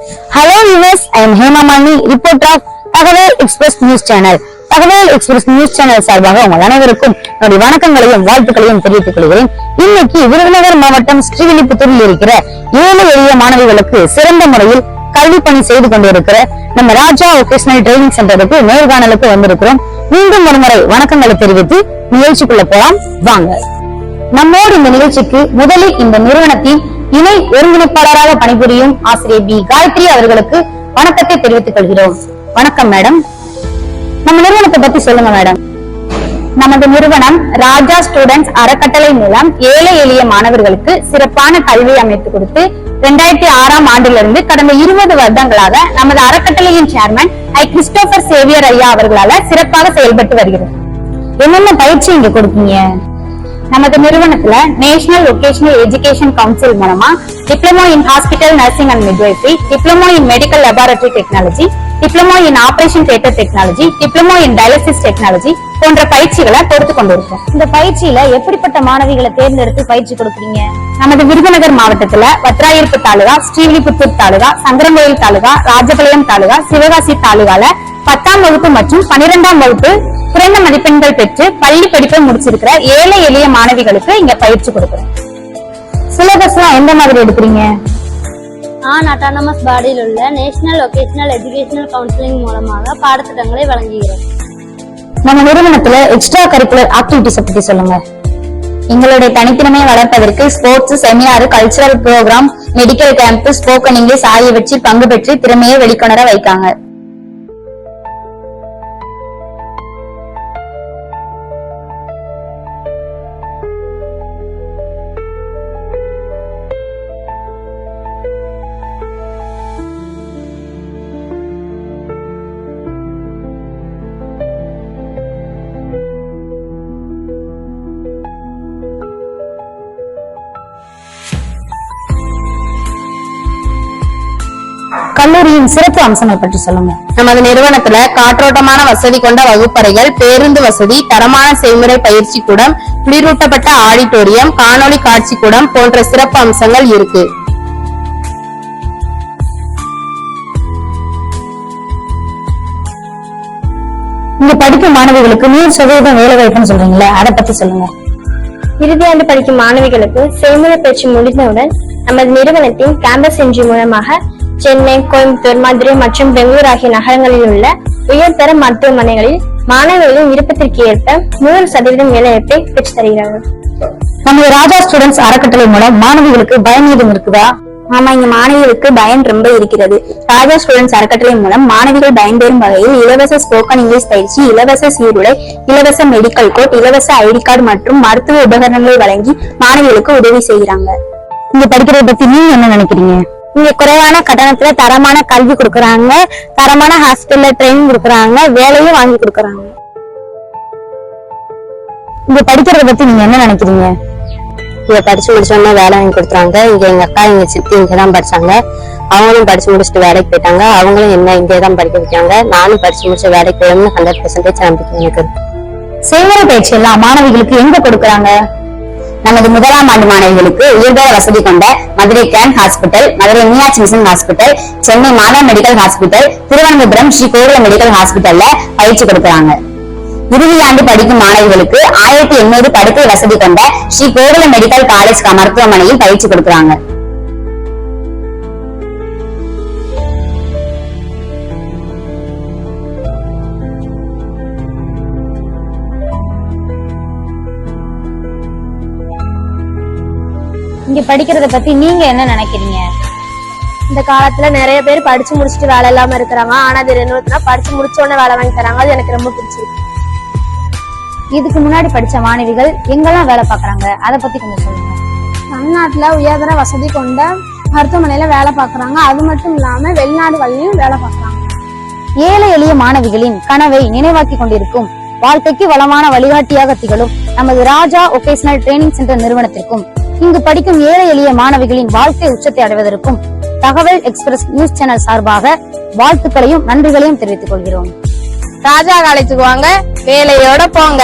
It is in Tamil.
Hello viewers, I am Hema Mani, reporter of தகவல் எக்ஸ்பிரஸ் நியூஸ் சேனல். தகவல் எக்ஸ்பிரஸ் நியூஸ் சேனல் சார்பாக உங்கள் அனைவருக்கும் என்னுடைய வணக்கங்களையும் வாழ்த்துக்களையும் தெரிவித்துக் கொள்கிறேன். இன்னைக்கு விருதுநகர் மாவட்டம் ஸ்ரீவில்லிபுத்தூரில் இருக்கிற 7 எளிய மாணவிகளுக்கு சிறந்த முறையில் கல்வி பணி செய்து கொண்டிருக்கிற நம்ம ராஜா ஒகேஷனல் ட்ரைனிங் சென்டருக்கு நேர்காணலுக்கு வந்திருக்கிறோம். மீண்டும் ஒரு முறை வணக்கங்களை தெரிவித்து நிகழ்ச்சிக்குள்ள போலாம் வாங்க. நம்மோடு இந்த நிகழ்ச்சிக்கு முதலில் இந்த நிறுவனத்தின் இணை ஒருங்கிணைப்பாளராக பணிபுரியும் ஆசிரியர் பி காயத்ரி அவர்களுக்கு வணக்கத்தை தெரிவித்துக் கொள்கிறோம். வணக்கம் மேடம். நம்ம நிறுவனத்தை பத்தி சொல்லுங்க மேடம். நமது நிறுவனம் ராஜா ஸ்டூடெண்ட்ஸ் அறக்கட்டளை மூலம் ஏழை எளிய மாணவர்களுக்கு சிறப்பான கல்வி அமைத்து கொடுத்து 2006ஆம் ஆண்டிலிருந்து கடந்த 20 வருடங்களாக நமது அறக்கட்டளையின் சேர்மன் கிறிஸ்டோபர் சேவியர் ஐயா அவர்களால சிறப்பாக செயல்பட்டு வருகிறது. என்னென்ன பயிற்சி இங்க கொடுப்பீங்க? நமது நிறுவனத்துல நேஷனல் வொகேஷனல் எஜுகேஷன் கவுன்சில் மூலமா diploma in hospital nursing and midwifery, diploma in medical laboratory technology, diploma in operation theatre technology, diploma in dialysis technology போன்ற பயிற்சிகளை கொடுத்து கொண்டிருக்கோம். இந்த பயிற்சியில எப்படிப்பட்ட மாணவிகளை தேர்ந்தெடுத்து பயிற்சி கொடுக்குறீங்க? நமது விருதுநகர் மாவட்டத்துல வத்ராயிருப்பு தாலுகா, ஸ்ரீவில்லிபுத்தூர் தாலுகா, சங்கரங்கோயில் தாலுகா, ராஜபாளையம் தாலுகா, சிவகாசி தாலுகால 10ஆம் வகுப்பு மற்றும் 12ஆம் வகுப்பு குறைந்த மதிப்பெண்கள் பெற்று பள்ளி படிப்பை முடிச்சிருக்கிற ஏழை எளிய மாணவிகளுக்கு இங்க பயிற்சி கொடுக்கிறோம். சிலபஸ் எல்லாம் எந்த மாதிரி எடுக்கிறீங்க? அட்டானமஸ் பாடியில் உள்ள நேஷனல் வொகேஷனல் எஜுகேஷனல் கவுன்சிலிங் மூலமாக பாடத்திட்டங்களை வழங்குகிறோம். நம்ம நிறுவனத்துல எக்ஸ்ட்ரா கரிக்குலர் ஆக்டிவிட்டிஸ் பத்தி சொல்லுங்க. எங்களுடைய தனித்திறமையை வளர்ப்பதற்கு sports, seminar, cultural programme, medical camp, spoken English ஆகியவற்றில் பங்கு பெற்று திறமையை வெளிக்கொணர வைக்காங்க. கல்லூரியின் சிறப்பு அம்சங்கள் பற்றி சொல்லுங்க. நமது நிறுவனத்துல காற்றோட்டமான வசதி கொண்ட வகுப்பறைகள், பேருந்து வசதி, தரமான செய்முறை பயிற்சி கூடம், குளிரூட்டப்பட்ட ஆடிட்டோரியம், காணொலி காட்சி கூடம் போன்ற சிறப்பு அம்சங்கள் இருக்கு. இங்க படிக்கும் மாணவிகளுக்கு 100% வேலை வாய்ப்புன்னு சொல்றீங்களே, அதை பத்தி சொல்லுங்க. இறுதியாண்டு படிக்கும் மாணவிகளுக்கு செய்முறை பயிற்சி முடிந்தவுடன் நமது நிறுவனத்தின் கேம்பஸ் என்ஜி மூலமாக சென்னை, கோயம்புத்தூர், மதுரை மற்றும் பெங்களூர் ஆகிய நகரங்களில் உள்ள உயர்தர மருத்துவமனைகளில் மாணவர்களின் விருப்பத்திற்கு ஏற்ப 100% வேலைவாய்ப்பை பெற்று தருகிறார்கள். நமது ராஜா ஸ்டூடெண்ட்ஸ் அறக்கட்டளை மூலம் மாணவிகளுக்கு பயம் ஏதும் இருக்குதா? ஆமா, இங்க மாணவிகளுக்கு பயன் ரொம்ப இருக்கிறது. ராஜா ஸ்டூடெண்ட்ஸ் அறக்கட்டளை மூலம் மாணவிகள் பயன்பெறும் வகையில் இலவச ஸ்போக்கன் இங்கிலீஷ் பயிற்சி, இலவச சீருடை, இலவச மெடிக்கல் கோட், இலவச ஐடி கார்டு மற்றும் மருத்துவ உபகரணங்களை வழங்கி மாணவிகளுக்கு உதவி செய்கிறாங்க. இங்க படிக்கிறத பத்தி நீங்க என்ன நினைக்கிறீங்க? இங்க குறைவான கட்டணத்துல தரமான கல்வி கொடுக்கறாங்க, தரமான ஹாஸ்பிட்டல்ல ட்ரைனிங் கொடுக்கறாங்க, வேலையும் வாங்கி கொடுக்கறாங்க. இங்க படிக்கிறத பத்தி நீங்க என்ன நினைக்கிறீங்க? இங்க படிச்சு முடிச்சோன்னா வேலை வாங்கி கொடுத்துறாங்க. இங்க எங்க அக்கா, எங்க சித்தி இங்கதான் படிச்சாங்க. அவங்களும் படிச்சு முடிச்சுட்டு வேலைக்கு போயிட்டாங்க. அவங்களும் என்ன இங்கேதான் படிக்க வைக்காங்க. நானும் படிச்சு முடிச்ச வேலைக்கு போயிடணும்னு 100% நம்பிக்கை எனக்கு. செய்முறை பயிற்சி எல்லாம் மாணவிகளுக்கு எங்க கொடுக்கறாங்க? நமது 1ஆம் ஆண்டு மாணவிகளுக்கு உயர்தர வசதி கொண்ட மதுரை கேன் hospital, Madurai Meenakshi mission hospital, Chennai Madha medical hospital, Thiruvananthapuram Sri Gokula medical ஹாஸ்பிட்டல்ல பயிற்சி கொடுக்கறாங்க. இறுதியாண்டு படிக்கும் மாணவிகளுக்கு 1800 படுக்கை வசதி கொண்ட ஸ்ரீ கோகுல மெடிக்கல் காலேஜ் மருத்துவமனையில் பயிற்சி கொடுக்கறாங்க. இங்க படிக்கிறத பத்தி நீங்க என்ன நினைக்கிறீங்க? இந்த காலத்துல நிறைய பேர் படிச்சு முடிச்சுட்டு வேலை இல்லாம இருக்கிறாங்க. ஆனா அது ரெண்டு படிச்சு முடிச்ச உடனே வேலை வாங்கி தராங்க. அது எனக்கு ரொம்ப பிடிச்சிருக்கு. இதுக்கு முன்னாடி படிச்ச மாணவிகள் எங்கெல்லாம் வேலை பாக்குறாங்க, அதை பத்தி கொஞ்சம் சொல்லுங்க. தமிழ்நாட்டுல உயர்தர வசதி கொண்ட மருத்துவமனையில வேலை பாக்குறாங்க. அது மட்டும் இல்லாம வெளிநாடுகளிலும் வேலை பாக்குறாங்க. ஏழை எளிய மாணவிகளின் கனவை நினைவாக்கி கொண்டிருக்கும், வாழ்க்கைக்கு வளமான வழிகாட்டியாக திகழும் நமது ராஜா வொகேஷனல் ட்ரைனிங் சென்டர் நிறுவனத்திற்கும் இங்கு படிக்கும் ஏழை எளிய மாணவிகளின் வாழ்க்கை உச்சத்தை அடைவதற்கும் தகவல் எக்ஸ்பிரஸ் நியூஸ் சேனல் சார்பாக வாழ்த்துக்களையும் நன்றிகளையும் தெரிவித்துக் கொள்கிறோம். ராஜா காலேஜுக்கு வாங்க, வேலையோட போங்க.